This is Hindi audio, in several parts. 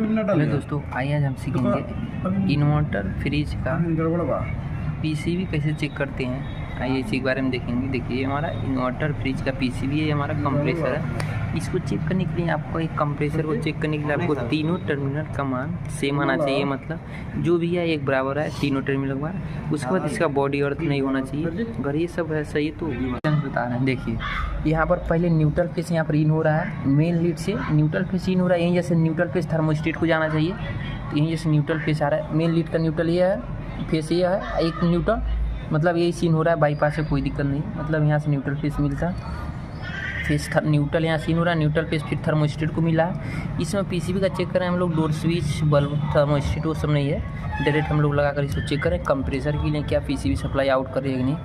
हेलो दोस्तों, आइए आज हम सीखेंगे इन्वर्टर फ्रिज का पीसीबी कैसे चेक करते हैं। आइए इसी के बारे में देखेंगे। देखिए, हमारा इन्वर्टर फ्रिज का पीसीबी है, हमारा कंप्रेसर है। इसको चेक करने के लिए आपको एक कंप्रेसर को चेक करने के लिए आपको तीनों टर्मिनल का मान सेम आना चाहिए, मतलब जो भी है एक बराबर है तीनों टर्मिनल का। उसके बाद इसका बॉडी अर्थ नहीं होना चाहिए। अगर ये सब है सही तो बता रहे हैं। देखिए, यहाँ पर पहले न्यूट्रल फेस यहाँ पर इन हो रहा है, मेन लीड से न्यूट्रल फेस इन हो रहा है। यहीं जैसे न्यूट्रल फेस थर्मोस्टेट को जाना चाहिए, तो यहीं जैसे न्यूट्रल फेस आ रहा है। मेन लीड का न्यूट्रल ये है, फेस ये है, एक न्यूट्रल मतलब यही सीन हो रहा है। बाईपास से कोई दिक्कत नहीं, मतलब यहाँ से न्यूट्रल फेस मिलता है। फेस न्यूट्रल यहाँ सीन हो रहा है, न्यूट्रल फेस फिर थर्मोस्टेट को मिला है। इसमें पीसीबी का चेक करें हम लोग, डोर स्विच बल्ब थर्मोस्टेट वो सब नहीं है, डायरेक्ट हम लोग लगाकर इसको चेक करें कंप्रेसर के लिए क्या पीसीबी सप्लाई आउट कर रही है कि नहीं।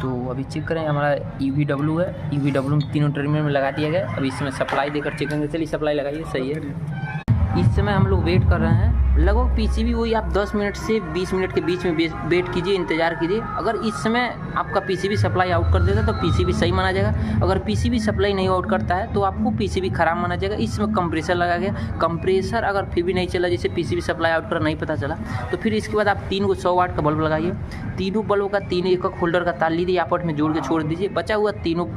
तो अभी चेक करें, हमारा यूवीडब्ल्यू है, यूवीडब्ल्यू में तीनों टर्मिनल में लगा दिया गया। अभी इसमें सप्लाई देकर चेक करेंगे। चलिए सप्लाई लगाइए, सही है। इस समय हम लोग वेट कर रहे हैं लगभग पीसीबी वही आप 10 मिनट से 20 मिनट के बीच में वेट कीजिए, इंतज़ार कीजिए। अगर इस समय आपका पीसीबी सप्लाई आउट कर देता है तो पीसीबी सही माना जाएगा। अगर पीसीबी सप्लाई नहीं आउट करता है तो आपको पीसीबी खराब माना जाएगा। इसमें कंप्रेसर लगा गया, कंप्रेसर अगर फिर भी नहीं चला, जैसे पीसीबी सप्लाई आउट कर नहीं पता चला, तो फिर इसके बाद आप 3 को 100 वाट का बल्ब लगाइए। तीनों बल्बों का एक होल्डर का तार लीजिए, आपस में जोड़ के छोड़ दीजिए। बचा हुआ तीनों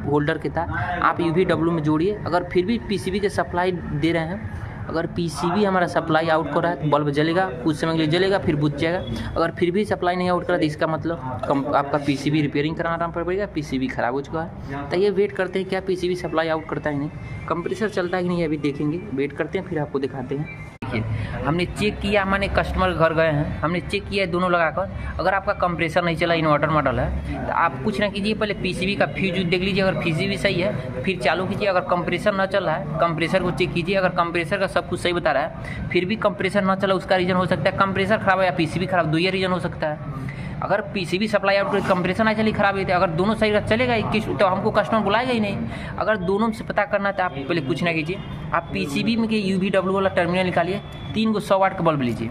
होल्डर के तार आप यूवीडब्ल्यू में जोड़िए। अगर फिर भी पीसीबी के सप्लाई दे रहे हैं, अगर पीसीबी हमारा सप्लाई आउट कर रहा है तो बल्ब जलेगा, कुछ समय के लिए जलेगा फिर बुझ जाएगा। अगर फिर भी सप्लाई नहीं आउट कर रहा तो इसका मतलब आपका पीसीबी रिपेयरिंग कराना पड़ेगा, पीसीबी खराब हो चुका है। तो ये वेट करते हैं क्या पीसीबी सप्लाई आउट करता है नहीं, कंप्रेसर चलता है कि नहीं, अभी देखेंगे। वेट करते हैं फिर आपको दिखाते हैं। देखिए, हमने चेक किया, माने कस्टमर घर गए हैं, हमने चेक किया है दोनों लगाकर। अगर आपका कंप्रेसर नहीं चला, इन्वर्टर मॉडल है, तो आप कुछ ना कीजिए, पहले पीसीबी का फ्यूज देख लीजिए। अगर पीसीबी सही है फिर चालू कीजिए। अगर कंप्रेसर ना चल रहा है, कंप्रेसर को चेक कीजिए। अगर कंप्रेसर का सब कुछ सही बता रहा है फिर भी कंप्रेसर ना चला, उसका रीज़न हो सकता है कंप्रेसर खराब है या पीसीबी खराब, दो ही रीज़न हो सकता है। अगर पीसीबी सप्लाई आउट करके कंप्रेसर ना चली, खराब होती है। अगर दोनों सही चलेगा तो हमको कस्टमर बुलाएगा ही नहीं। अगर दोनों से पता करना तो आप पहले कुछ ना कीजिए, आप पीसीबी में के यूवीडब्ल्यू वाला टर्मिनल निकालिए, 3 को 100 वाट का बल्ब लीजिए।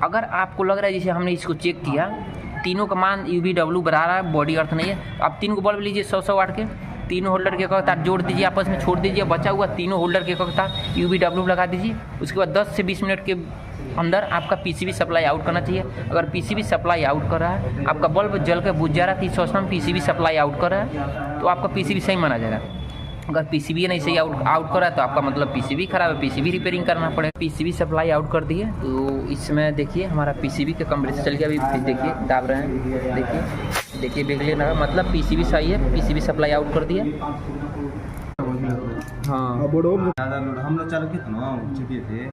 अगर आपको लग रहा है जैसे हमने इसको चेक किया, तीनों का मान यूवीडब्ल्यू बढ़ा रहा है, बॉडी अर्थ नहीं है, आप 3 को बल्ब लीजिए 100 वाट के। तीनों होल्डर के तार जोड़ दीजिए, आपस में छोड़ दीजिए। बचा हुआ तीनों होल्डर के तार यूवीडब्ल्यू लगा दीजिए। उसके बाद 10 से 20 मिनट के अंदर आपका पीसीबी सप्लाई आउट करना चाहिए। अगर पीसीबी सप्लाई आउट कर रहा है, आपका बल्ब जल के बुझ जा रहा है, 300 में पीसीबी सप्लाई आउट कर रहा है, तो आपका पीसीबी सही माना जाएगा। अगर पीसीबी नहीं सही आउट कर रहा है तो आपका मतलब पीसीबी खराब है, पीसीबी रिपेयरिंग करना पड़ेगा। पीसीबी सप्लाई आउट कर दिए तो इसमें देखिए हमारा पीसीबी का कंप्रेसर चल गया। अभी देखिए दाब रहे हैं, देखिए देख लेना, मतलब पीसीबी सही है, पीसीबी सप्लाई आउट कर दिया। हाँ, हम लोग चालू किए थे ना,